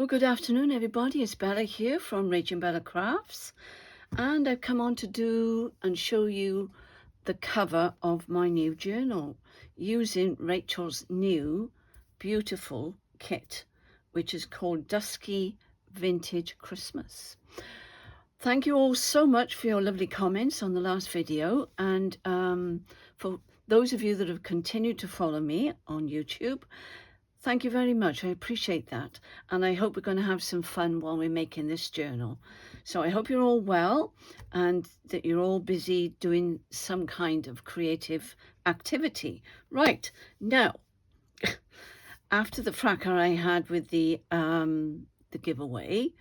Well, good afternoon, everybody. It's Bella here from RachandBellaCrafts, and I've come on to do and show you the cover of my new journal using Rachel's new beautiful kit, which is called Dusky Vintage Christmas. Thank you all so much for your lovely comments on the last video, and for those of you that have continued to follow me on YouTube, thank you very much. I appreciate that. And I hope we're going to have some fun while we're making this journal. So I hope you're all well and that you're all busy doing some kind of creative activity. Right, now, after the fracas I had with the giveaway,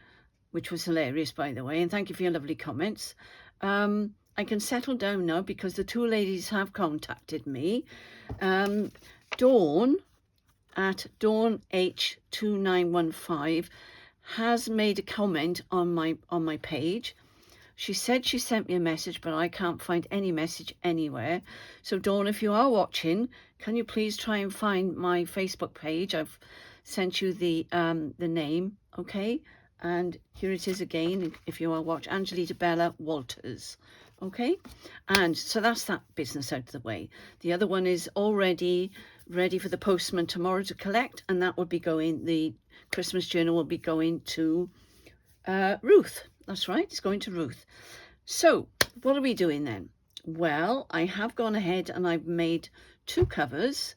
which was hilarious, by the way, and thank you for your lovely comments, I can settle down now because the two ladies have contacted me. Dawn at DawnH2915 has made a comment on my page. She said she sent me a message, but I can't find any message anywhere. So Dawn, if you are watching, can you please try and find my Facebook page? I've sent you the name, okay? And here it is again, if you are watching, Angelita Bella Walters. Okay, and so that's that business out of the way. The other one is already ready for the postman tomorrow to collect, and that will be going, the Christmas journal will be going to Ruth. That's right, it's going to Ruth. So what are we doing then? Well, I have gone ahead and I've made two covers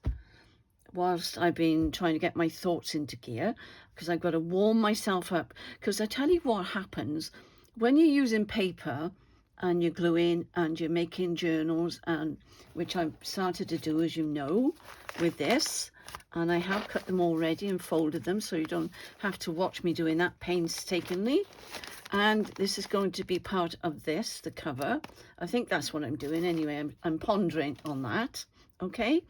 whilst I've been trying to get my thoughts into gear, because I've got to warm myself up. Because I tell you what happens when you're using paper and you're gluing and you're making journals, and which I've started to do, as you know, with this, and I have cut them already and folded them so you don't have to watch me doing that painstakingly. And this is going to be part of this, the cover. I think that's what I'm doing anyway. I'm pondering on that, okay?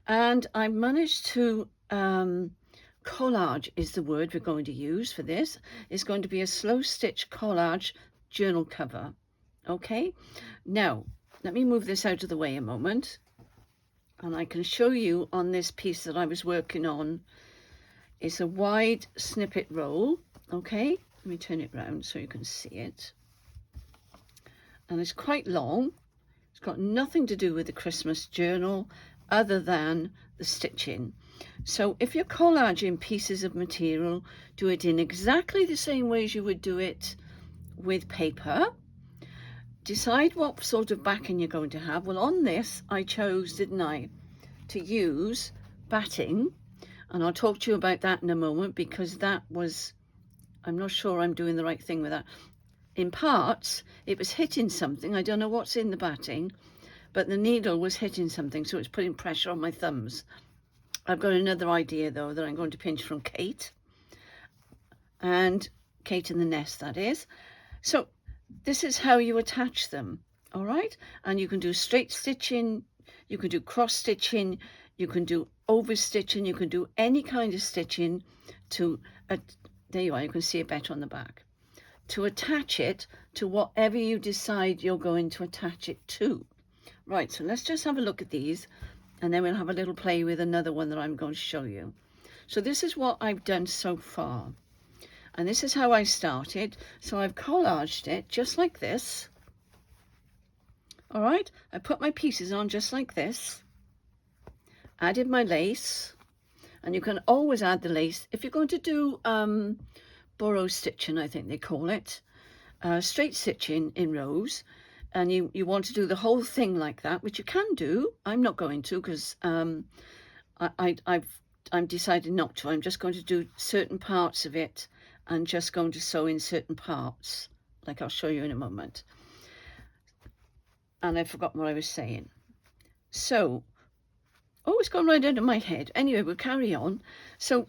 And I managed to collage is the word we're going to use for this. It's going to be a slow stitch collage journal cover. Okay, now let me move this out of the way a moment, and I can show you on this piece that I was working on. It's a wide snippet roll. Okay, let me turn it round so you can see it. And it's quite long. It's got nothing to do with the Christmas journal other than the stitching. So if you're collaging pieces of material, do it in exactly the same way as you would do it with paper. Decide what sort of backing you're going to have. Well, on this I chose, didn't I, to use batting, and I'll talk to you about that in a moment, because that was, I'm not sure I'm doing the right thing with that. In parts it was hitting something, I don't know what's in the batting, but the needle was hitting something, so it's putting pressure on my thumbs. I've got another idea though that I'm going to pinch from Kate, and Kate in the Nest, that is. So this is how you attach them, all right? And you can do straight stitching, you can do cross stitching, you can do over stitching, you can do any kind of stitching to, there you are, you can see it better on the back, to attach it to whatever you decide you're going to attach it to. Right, so let's just have a look at these, and then we'll have a little play with another one that I'm going to show you. So this is what I've done so far. And this is how I started. So I've collaged it just like this. All right, I put my pieces on just like this. Added my lace, and you can always add the lace if you're going to do borrow stitching, I think they call it, straight stitching in rows, and you want to do the whole thing like that, which you can do. I'm not going to, because I'm decided not to. I'm just going to do certain parts of it and just going to sew in certain parts, like I'll show you in a moment. And I've forgotten what I was saying. So, oh, it's gone right under my head. Anyway, we'll carry on. So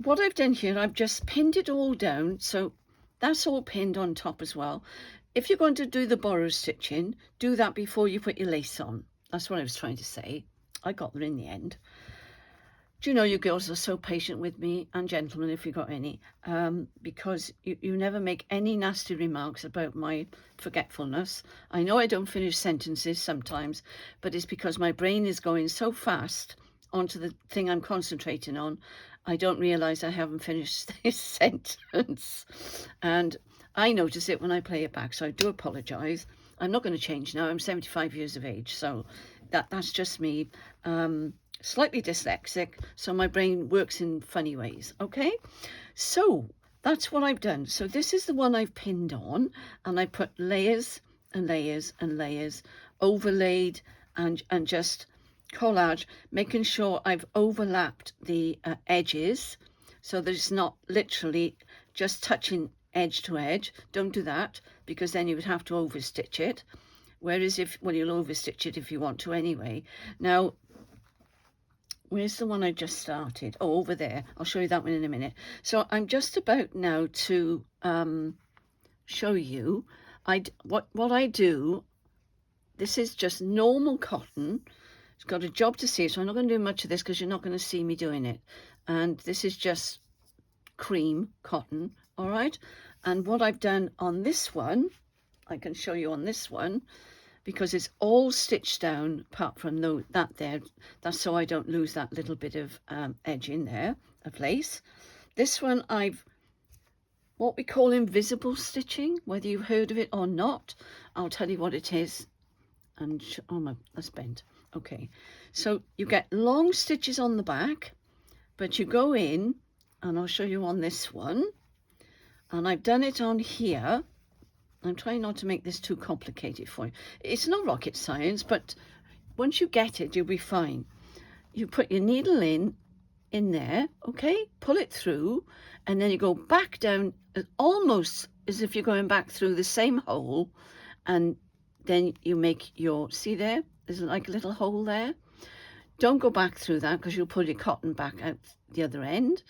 what I've done here, I've just pinned it all down. So that's all pinned on top as well. If you're going to do the borrow stitching, do that before you put your lace on. That's what I was trying to say. I got there in the end. Do you know, you girls are so patient with me, and gentlemen, if you got any, because you never make any nasty remarks about my forgetfulness. I know I don't finish sentences sometimes, but it's because my brain is going so fast onto the thing I'm concentrating on, I don't realise I haven't finished this sentence. And I notice it when I play it back, so I do apologise. I'm not going to change now. I'm 75 years of age, so that's just me. Slightly dyslexic, so my brain works in funny ways, okay? So that's what I've done. So this is the one I've pinned on, and I put layers and layers and layers, overlaid and just collage, making sure I've overlapped the edges so that it's not literally just touching edge to edge. Don't do that, because then you would have to overstitch it. Whereas well, you'll overstitch it if you want to anyway. Now, where's the one I just started? Oh, over there. I'll show you that one in a minute. So I'm just about now to show you what I do. This is just normal cotton. It's got a job to see, so I'm not going to do much of this because you're not going to see me doing it. And this is just cream cotton, all right? And what I've done on this one, I can show you on this one, because it's all stitched down apart from that there. That's so I don't lose that little bit of edge in there of lace. This one I've what we call invisible stitching, whether you've heard of it or not. I'll tell you what it is. And oh, that's bent. Okay, so you get long stitches on the back, but you go in, and I'll show you on this one, and I've done it on here. I'm trying not to make this too complicated for you. It's not rocket science, but once you get it, you'll be fine. You put your needle in there, okay, pull it through, and then you go back down almost as if you're going back through the same hole, and then you make your, see there? There's like a little hole there. Don't go back through that because you'll pull your cotton back out the other end.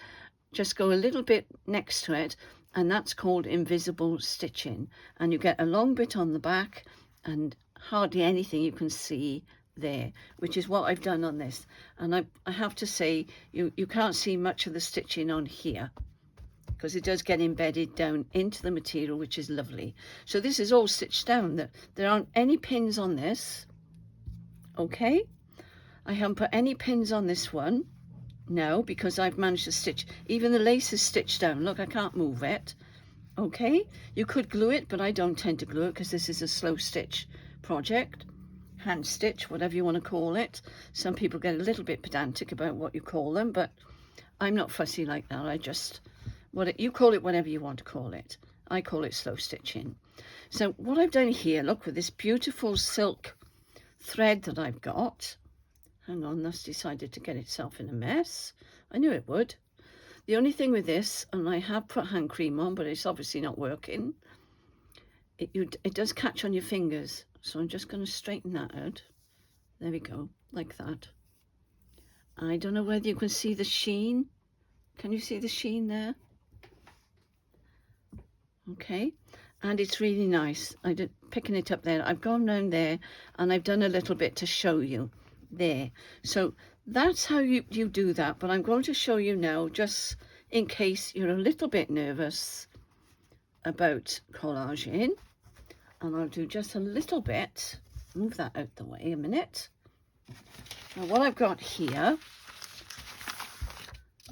Just go a little bit next to it, and that's called invisible stitching. And you get a long bit on the back and hardly anything you can see there, which is what I've done on this. And I have to say, you can't see much of the stitching on here because it does get embedded down into the material, which is lovely. So this is all stitched down. There aren't any pins on this. Okay, I haven't put any pins on this one now because I've managed to stitch. Even the lace is stitched down. Look, I can't move it. Okay, you could glue it, but I don't tend to glue it because this is a slow stitch project. Hand stitch, whatever you want to call it. Some people get a little bit pedantic about what you call them, but I'm not fussy like that. I just, you call it whatever you want to call it. I call it slow stitching. So what I've done here, look, with this beautiful silk thread that I've got. Hang on, that's decided to get itself in a mess. I knew it would. The only thing with this, and I have put hand cream on, but it's obviously not working. It does catch on your fingers. So I'm just going to straighten that out. There we go, like that. I don't know whether you can see the sheen. Can you see the sheen there? Okay, and it's really nice. Picking it up there. I've gone round there and I've done a little bit to show you there. So that's how you do that. But I'm going to show you now, just in case you're a little bit nervous about collaging. And I'll do just a little bit. Move that out the way a minute. Now what I've got here,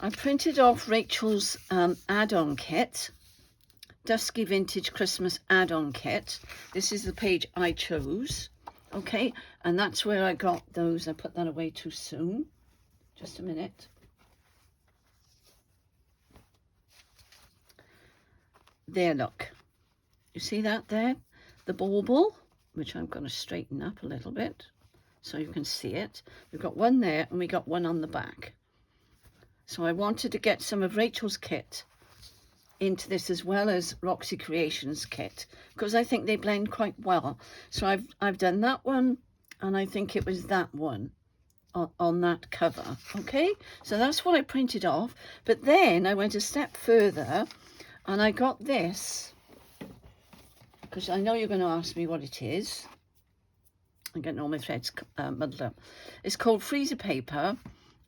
I printed off Rachel's add-on kit, Dusky Vintage Christmas add-on kit. This is the page I chose, okay? And that's where I got those. I put that away too soon. Just a minute. There, look. You see that there? The bauble, which I'm going to straighten up a little bit so you can see it. We've got one there and we got one on the back. So I wanted to get some of Rachel's kit into this as well as Roxy Creations kit because I think they blend quite well. So I've done that one, and I think it was that one on that cover. Okay, so that's what I printed off. But then I went a step further and I got this, because I know you're going to ask me what it is. I'm getting all my threads muddled up. It's called freezer paper,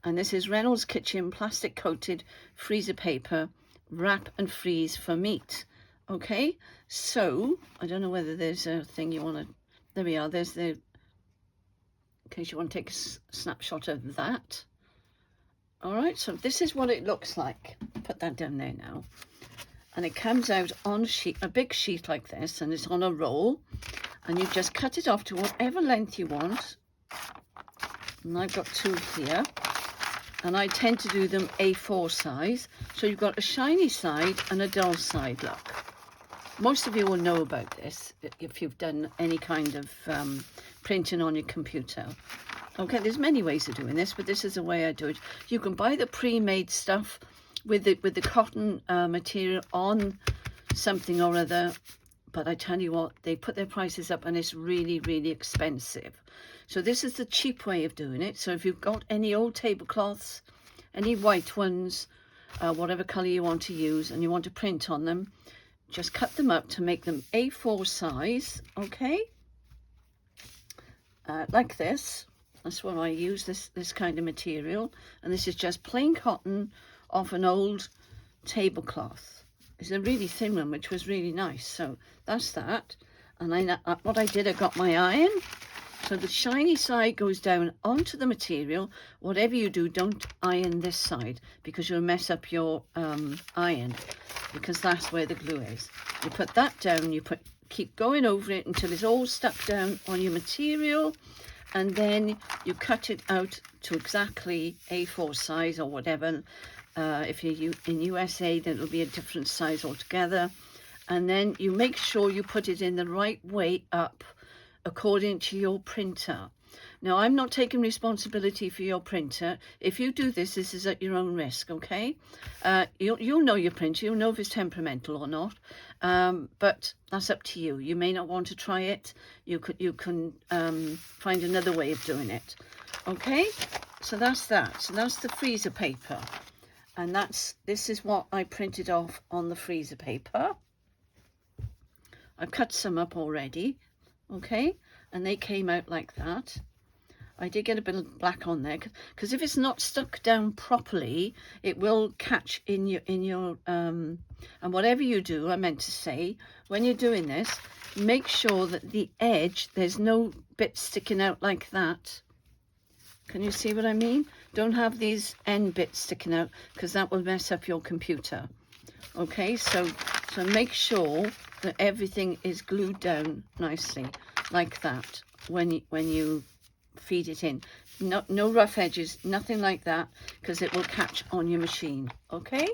and this is Reynolds Kitchen plastic coated freezer paper, wrap and freeze for meat. Okay, so I don't know whether there's a thing you want to, there we are, there's the, in case you want to take a snapshot of that. All right, so this is what it looks like. Put that down there now. And it comes out on a big sheet like this, and it's on a roll, and you just cut it off to whatever length you want. And I've got 2 here, and I tend to do them A4 size, so you've got a shiny side and a dull side look. Most of you will know about this if you've done any kind of printing on your computer. Okay, there's many ways of doing this, but this is the way I do it. You can buy the pre-made stuff with the cotton material on something or other, but I tell you what, they put their prices up and it's really, really expensive. So this is the cheap way of doing it. So if you've got any old tablecloths, any white ones, whatever colour you want to use, and you want to print on them, just cut them up to make them A4 size, okay? Like this. That's what I use, this kind of material. And this is just plain cotton off an old tablecloth. It's a really thin one, which was really nice. So that's that. And what I did, I got my iron. So the shiny side goes down onto the material. Whatever you do, don't iron this side, because you'll mess up your iron, because that's where the glue is. You put that down, keep going over it until it's all stuck down on your material. And then you cut it out to exactly A4 size or whatever. If you're in USA, then it'll be a different size altogether. And then you make sure you put it in the right way up according to your printer. Now, I'm not taking responsibility for your printer. If you do this, this is at your own risk, okay? You'll know your printer. You'll know if it's temperamental or not. But that's up to you. You may not want to try it. You can find another way of doing it. Okay? So that's that. So that's the freezer paper. And this is what I printed off on the freezer paper. I've cut some up already. Okay? And they came out like that. I did get a bit of black on there, because if it's not stuck down properly, it will catch in your and whatever you do, I meant to say, when you're doing this, make sure that the edge, there's no bit sticking out like that. Can you see what I mean? Don't have these end bits sticking out, because that will mess up your computer. Okay, so make sure that everything is glued down nicely like that when you feed it in. No rough edges, nothing like that, because it will catch on your machine. Okay,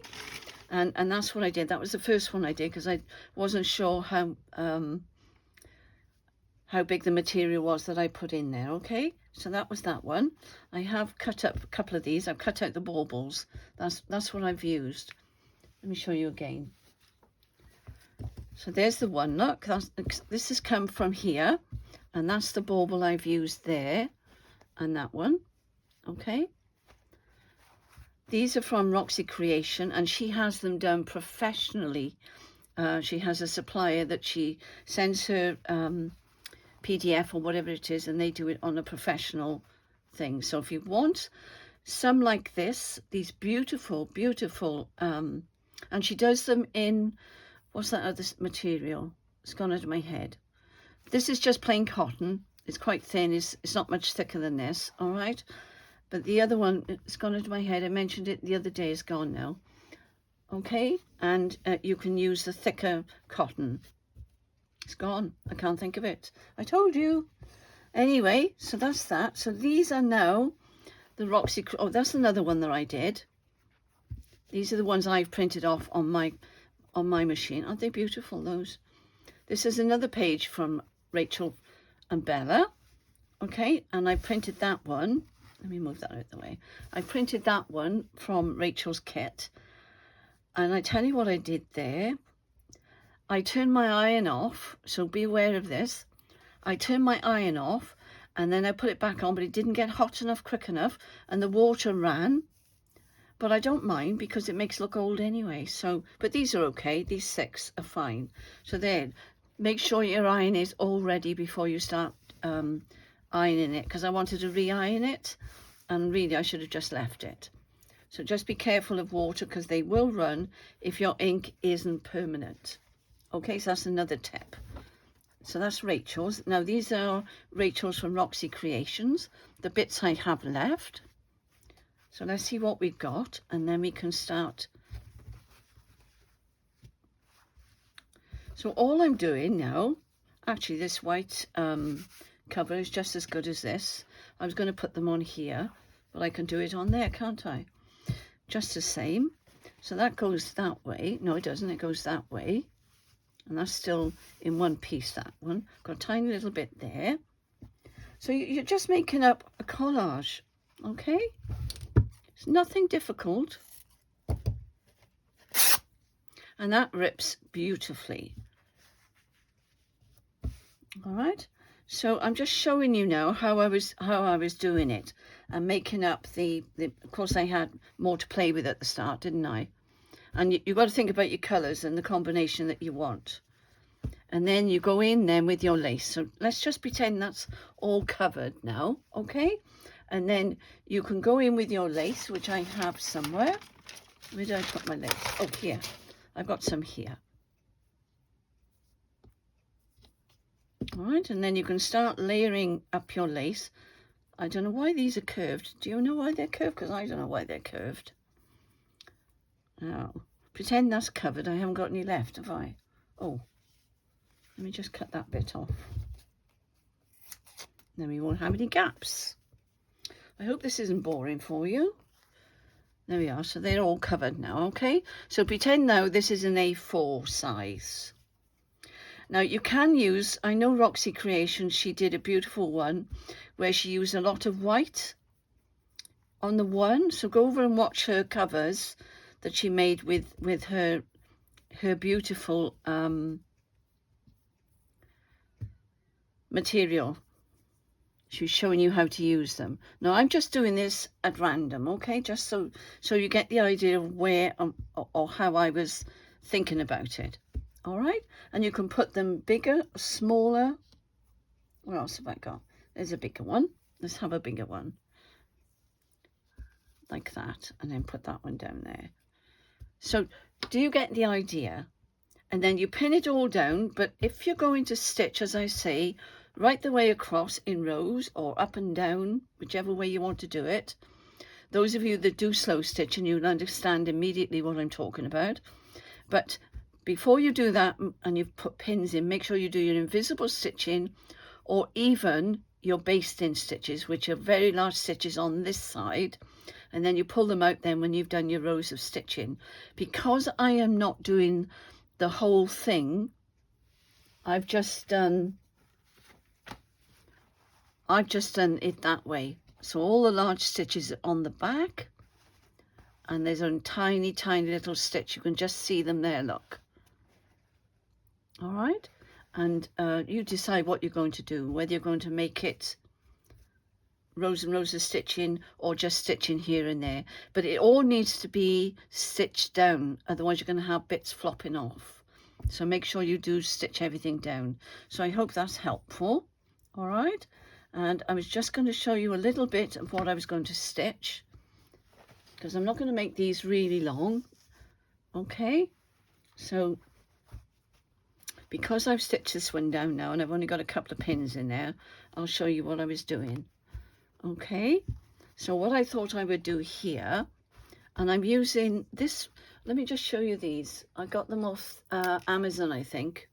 and that's what I did. That was the first one I did, because I wasn't sure how big the material was that I put in there. Okay, so that was that one. I have cut up a couple of these. I've cut out the baubles. That's what I've used. Let me show you again. So there's the one. Look, this has come from here, and that's the bauble I've used there. And that one, okay. These are from Roxy Creation, and she has them done professionally. She has a supplier that she sends her PDF or whatever it is, and they do it on a professional thing. So if you want some like this, these beautiful, beautiful, and she does them in, what's that other material? It's gone out of my head. This is just plain cotton. It's quite thin. It's not much thicker than this, all right? But the other one, it's gone into my head. I mentioned it the other day. It's gone now. Okay? And you can use the thicker cotton. It's gone. I can't think of it. I told you. Anyway, so that's that. So these are now the Roxy... Oh, that's another one that I did. These are the ones I've printed off on my machine. Aren't they beautiful, those? This is another page from Rachel and Bella, okay, and I printed that one. Let me move that out of the way. I printed that one from Rachel's kit, and I tell you what I did there. I turned my iron off, so be aware of this. I turned my iron off, and then I put it back on, but it didn't get hot enough quick enough, and the water ran. But I don't mind, because it makes it look old anyway. So, but these are okay. These 6 are fine. So there. Make sure your iron is all ready before you start ironing it, because I wanted to re-iron it, and really I should have just left it. So just be careful of water, because they will run if your ink isn't permanent. Okay, so that's another tip. So that's Rachel's. Now these are Rachel's from Roxy Creations, the bits I have left. So let's see what we've got, and then we can start. So all I'm doing now, actually this white cover is just as good as this. I was going to put them on here, but I can do it on there, can't I? Just the same. So that goes that way. No, it doesn't. It goes that way. And that's still in one piece, that one. Got a tiny little bit there. So you're just making up a collage, okay? It's nothing difficult. And that rips beautifully. All right. So I'm just showing you now how I was doing it and making up the of course I had more to play with at the start, didn't I? And you've got to think about your colours and the combination that you want. And then you go in then with your lace. So let's just pretend that's all covered now, okay? And then you can go in with your lace, which I have somewhere. Where did I put my lace? Oh, here. I've got some here. All right, and then you can start layering up your lace. I don't know why these are curved. Do you know why they're curved? Because I don't know why they're curved. Now, pretend that's covered. I haven't got any left, have I? Oh, let me just cut that bit off. Then we won't have any gaps. I hope this isn't boring for you. There we are. So they're all covered now, okay? So pretend now this is an A4 size. Now you can use, I know Roxy Creations, she did a beautiful one where she used a lot of white on the one. So go over and watch her covers that she made with her beautiful material. She's showing you how to use them. Now I'm just doing this at random, okay? Just so you get the idea of where or how I was thinking about it. All right, and you can put them bigger, smaller. What else have I got? There's a bigger one. Let's have a bigger one. Like that, and then put that one down there. So do you get the idea? And then you pin it all down, but if you're going to stitch, as I say, right the way across in rows or up and down, whichever way you want to do it. Those of you that do slow stitching, you'll understand immediately what I'm talking about. But before you do that and you've put pins in, make sure you do your invisible stitching or even your basted in stitches, which are very large stitches on this side. And then you pull them out then when you've done your rows of stitching. Because I am not doing the whole thing, I've just done it that way. So all the large stitches are on the back, and there's a tiny, tiny little stitch. You can just see them there, look. All right, and you decide what you're going to do, whether you're going to make it rows and rows of stitching or just stitching here and there. But it all needs to be stitched down, otherwise you're going to have bits flopping off. So make sure you do stitch everything down. So I hope that's helpful. All right, and I was just going to show you a little bit of what I was going to stitch, because I'm not going to make these really long. Okay, so because I've stitched this one down now and I've only got a couple of pins in there, I'll show you what I was doing. Okay, so what I thought I would do here, and I'm using this, let me just show you these. I got them off Amazon, I think.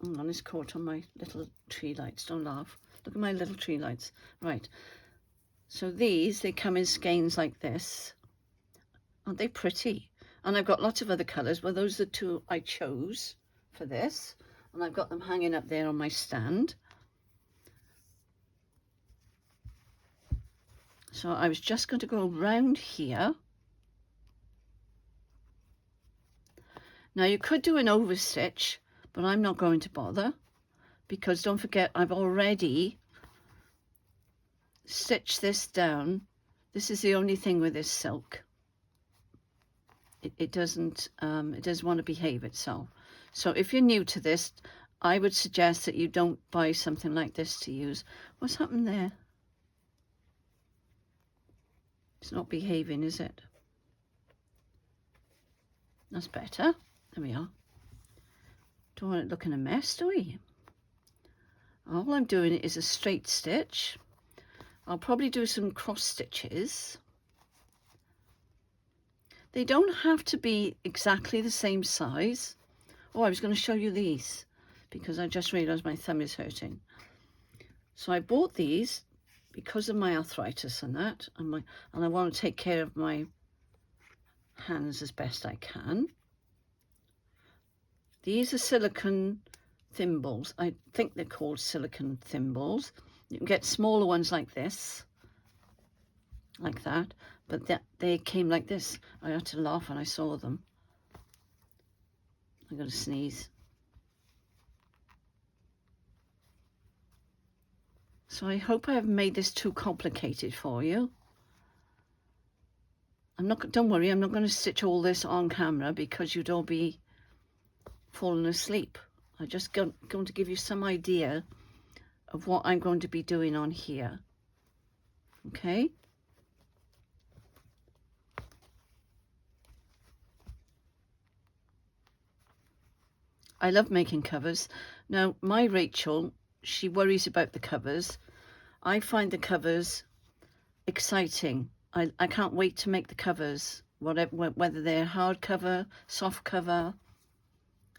Hang on, it's caught on my little tree lights, don't laugh. Look at my little tree lights. Right, so these, they come in skeins like this. Aren't they pretty? And I've got lots of other colours. Well, those are the two I chose for this, and I've got them hanging up there on my stand. So I was just going to go around here. Now you could do an overstitch, but I'm not going to bother, because don't forget I've already stitched this down. This is the only thing with this silk. It doesn't want to behave itself. So if you're new to this, I would suggest that you don't buy something like this to use. What's happened there? It's not behaving, is it? That's better. There we are. Don't want it looking a mess, do we? All I'm doing is a straight stitch. I'll probably do some cross stitches. They don't have to be exactly the same size. Oh, I was going to show you these because I just realized my thumb is hurting. So I bought these because of my arthritis and that, and I want to take care of my hands as best I can. These are silicone thimbles. I think they're called silicone thimbles. You can get smaller ones like this, like that, but they came like this. I had to laugh when I saw them. I'm going to sneeze. So I hope I haven't made this too complicated for you. Don't worry, I'm not going to stitch all this on camera because you'd all be falling asleep. I'm just going to give you some idea of what I'm going to be doing on here. Okay? I love making covers. Now, my Rachel, she worries about the covers. I find the covers exciting. I can't wait to make the covers, whether they're hard cover, soft cover,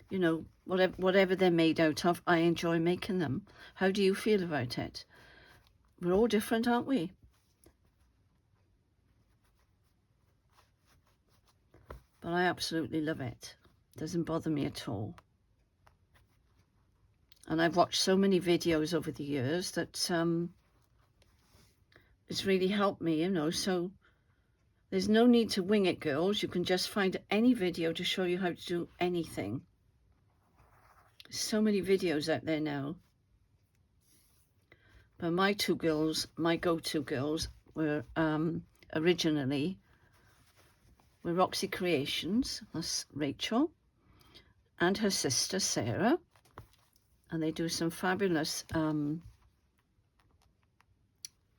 you know, whatever they're made out of, I enjoy making them. How do you feel about it? We're all different, aren't we? But I absolutely love it. Doesn't bother me at all. And I've watched so many videos over the years that it's really helped me, you know, so there's no need to wing it, girls. You can just find any video to show you how to do anything. There's so many videos out there now. But my two girls, my go-to girls, were originally Roxy Creations. That's Rachel and her sister Sarah, and they do some fabulous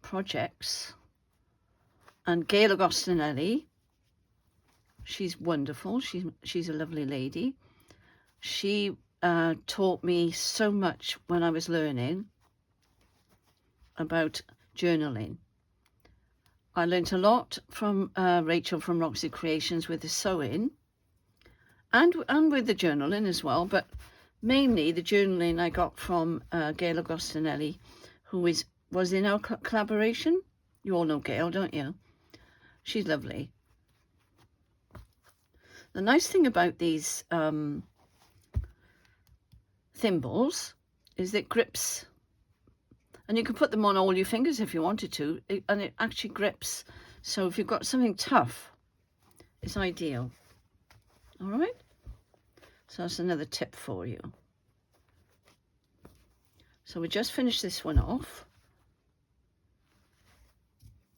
projects. And Gail Agostinelli, she's wonderful. She's a lovely lady. She taught me so much when I was learning about journaling. I learned a lot from Rachel from Roxy Creations with the sewing and with the journaling as well, but mainly the journaling I got from Gail Agostinelli, who was in our collaboration. You all know Gail, don't you? She's lovely. The nice thing about these thimbles is it grips, and you can put them on all your fingers if you wanted to, and it actually grips. So if you've got something tough, it's ideal. All right, so that's another tip for you. So we just finished this one off.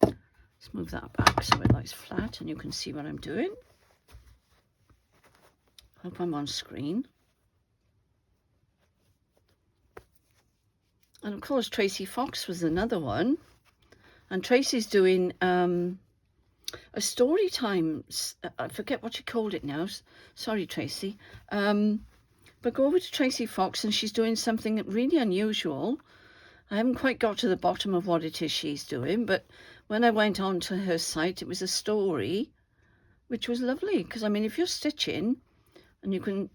Let's move that back so it lies flat and you can see what I'm doing. Hope I'm on screen. And of course, Tracy Fox was another one. And Tracy's doing a story time. I forget what she called it now. Sorry, Tracy. But go over to Tracy Fox and she's doing something really unusual. I haven't quite got to the bottom of what it is she's doing, but when I went on to her site, it was a story, which was lovely. Because, I mean, if you're stitching and you can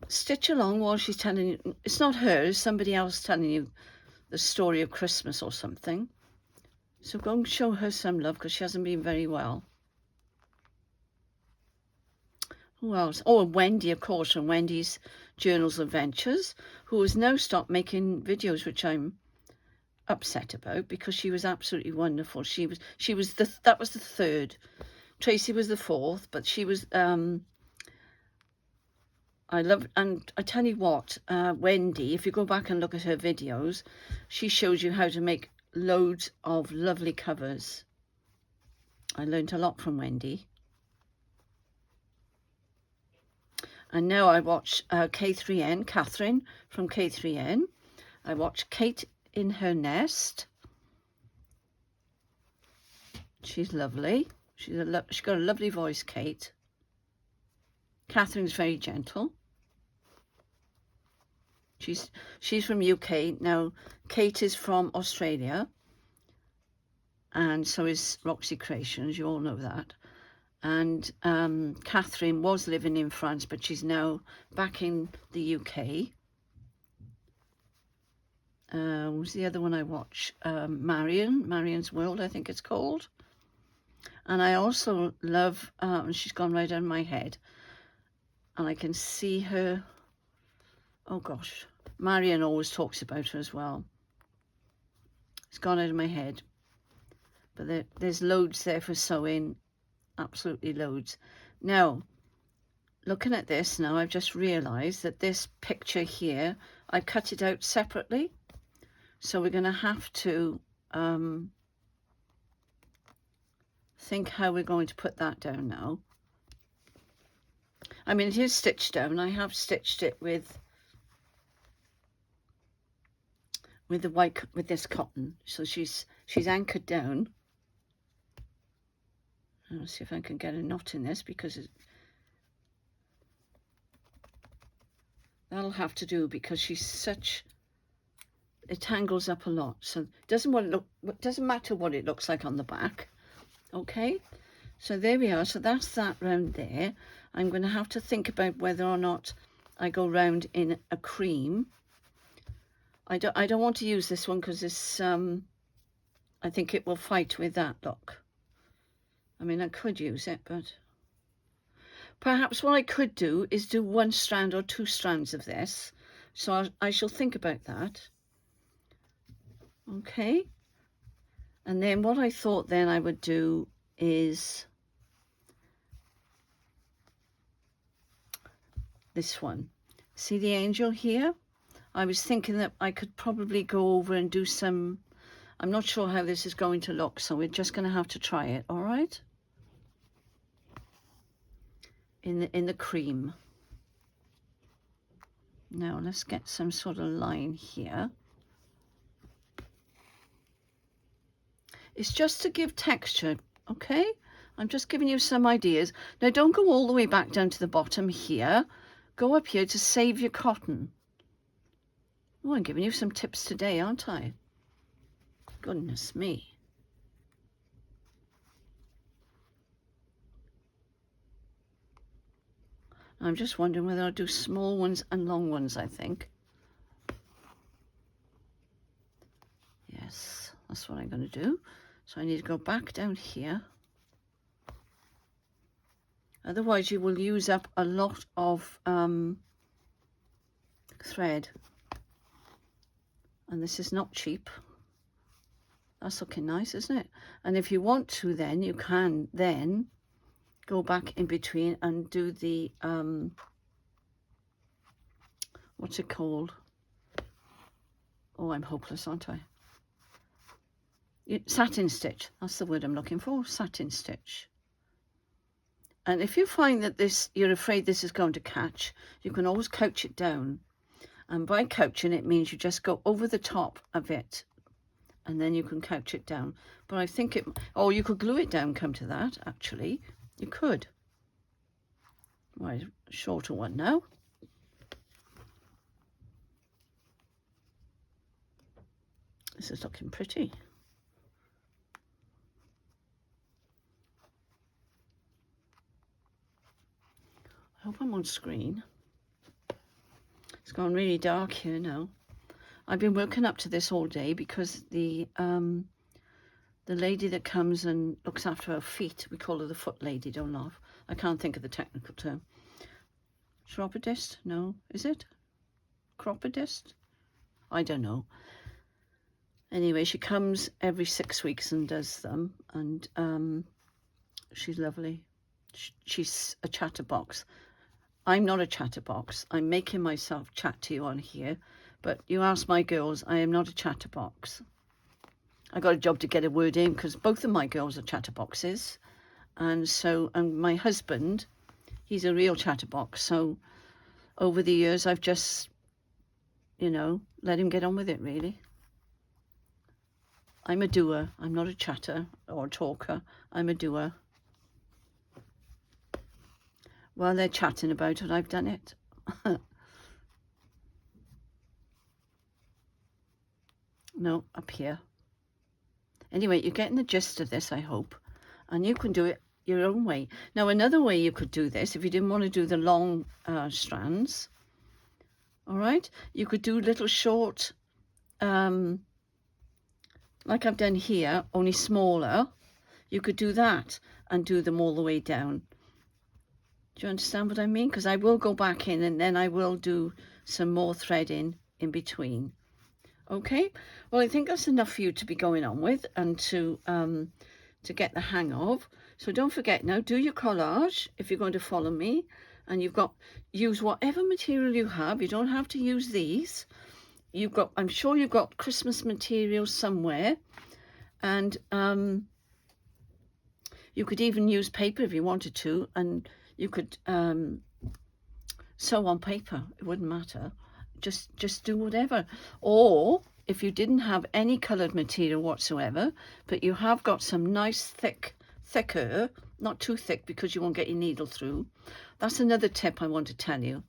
stitch along while she's telling you, it's not her, it's somebody else telling you the story of Christmas or something. So go and show her some love because she hasn't been very well. Who else? Oh, and Wendy, of course, from Wendy's Journals Adventures, who has now stopped making videos, which I'm upset about because she was absolutely wonderful. That was the third. Tracy was the fourth, but she was I love, and I tell you what, Wendy, if you go back and look at her videos, she shows you how to make loads of lovely covers. I learned a lot from Wendy. And now I watch K3N, Catherine from K3N. I watch Kate in Her Nest. She's lovely. She's got a lovely voice, Kate. Catherine's very gentle. She's from UK. Now, Kate is from Australia. And so is Roxy Creations. You all know that. And Catherine was living in France, but she's now back in the UK. What's the other one I watch? Marion's World, I think it's called. And I also love, she's gone right out of my head, and I can see her, oh gosh, Marion always talks about her as well. It's gone out of my head. But there's loads there for sewing, absolutely loads. Now, looking at this now, I've just realised that this picture here, I cut it out separately. So we're going to have to think how we're going to put that down now. I mean, it is stitched down. I have stitched it with the white, with this cotton. So she's anchored down. Let's see if I can get a knot in this, because that'll have to do, because she's such, it tangles up a lot. So it doesn't matter what it looks like on the back. Okay, so there we are. So that's that round there. I'm going to have to think about whether or not I go round in a cream. I don't want to use this one because it's I think it will fight with that look. I mean, I could use it, but perhaps what I could do is do 1 strand or 2 strands of this. So I shall think about that. Okay. And then what I thought then I would do is this one. See the angel here? I was thinking that I could probably go over and do some, I'm not sure how this is going to look, so we're just going to have to try it, all right? In the cream. Now let's get some sort of line here. It's just to give texture, okay? I'm just giving you some ideas. Now don't go all the way back down to the bottom here. Go up here to save your cotton. Oh, I'm giving you some tips today, aren't I? Goodness me. I'm just wondering whether I'll do small ones and long ones, I think. Yes, that's what I'm going to do. So I need to go back down here. Otherwise you will use up a lot of thread. And this is not cheap. That's looking nice, isn't it? And if you want to, then you can then go back in between and do the what's it called? Oh, I'm hopeless, aren't I? Satin stitch. That's the word I'm looking for. Satin stitch. And if you find that you're afraid this is going to catch, you can always couch it down. And by couching it means you just go over the top of it, and then you can couch it down. But I think oh, you could glue it down, come to that, actually. You could. Right, shorter one now. This is looking pretty. I hope I'm on screen. It's gone really dark here now. I've been working up to this all day because the lady that comes and looks after our feet, we call her the foot lady, don't laugh. I can't think of the technical term. Chiropodist? No, is it? Chiropodist? I don't know. Anyway, she comes every 6 weeks and does them, and she's lovely. She's a chatterbox. I'm not a chatterbox. I'm making myself chat to you on here, but you ask my girls, I am not a chatterbox. I got a job to get a word in because both of my girls are chatterboxes, and my husband, he's a real chatterbox. So over the years, I've just, let him get on with it, really. I'm a doer. I'm not a chatter or a talker. I'm a doer. While they're chatting about it, I've done it. No, up here. Anyway, you're getting the gist of this, I hope. And you can do it. your own way. Now, another way you could do this, if you didn't want to do the long strands, all right, you could do little short, like I've done here, only smaller. You could do that and do them all the way down. Do you understand what I mean? Because I will go back in and then I will do some more threading in between. Okay, well, I think that's enough for you to be going on with and to get the hang of. So don't forget now, do your collage if you're going to follow me, and you've got, use whatever material you have. You don't have to use these. You've got, I'm sure you've got Christmas material somewhere, and you could even use paper if you wanted to, and you could sew on paper. It wouldn't matter. Just do whatever. Or if you didn't have any coloured material whatsoever, but you have got some nice thicker, not too thick because you won't get your needle through. That's another tip I want to tell you.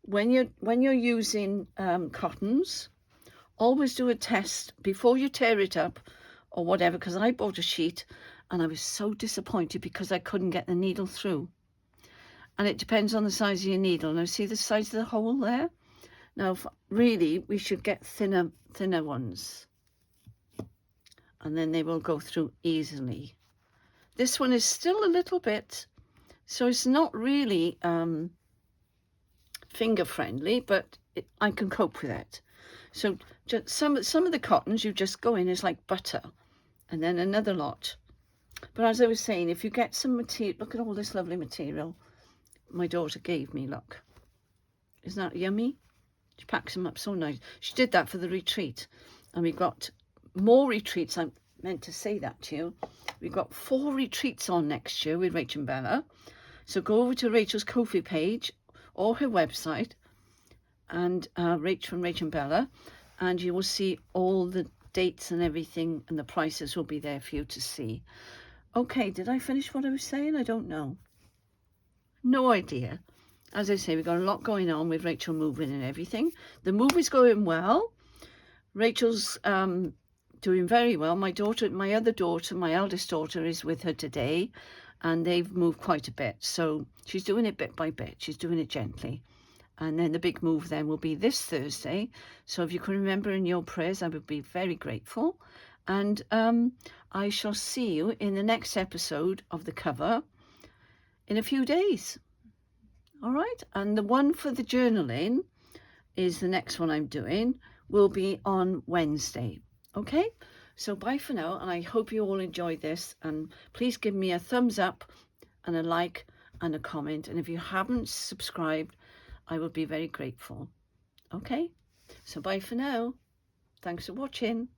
When you're using cottons, always do a test before you tear it up or whatever, because I bought a sheet and I was so disappointed because I couldn't get the needle through. And it depends on the size of your needle. Now see the size of the hole there? Now, really, we should get thinner ones, and then they will go through easily. This one is still a little bit, so it's not really finger friendly, but I can cope with it. So just some of the cottons you just go in as like butter, and then another lot. But as I was saying, if you get some material, look at all this lovely material my daughter gave me. Look, isn't that yummy? She packs them up so nice. She did that for the retreat. And we've got more retreats. I meant to say that to you. We've got 4 retreats on next year with Rach and Bella. So go over to Rachel's Ko-fi page or her website, and Rach from Rach and Bella, and you will see all the dates and everything, and the prices will be there for you to see. Okay, did I finish what I was saying? I don't know. No idea. As I say, we've got a lot going on with Rachel moving and everything. The move is going well. Rachel's doing very well. My other daughter, my eldest daughter, is with her today, and they've moved quite a bit. So she's doing it bit by bit. She's doing it gently. And then the big move then will be this Thursday. So if you can remember in your prayers, I would be very grateful. And I shall see you in the next episode of the cover in a few days. All right, and the one for the journaling is the next one I'm doing, will be on Wednesday. Okay, so bye for now, and I hope you all enjoyed this, and please give me a thumbs up and a like and a comment, and if you haven't subscribed, I would be very grateful. Okay, so bye for now. Thanks for watching.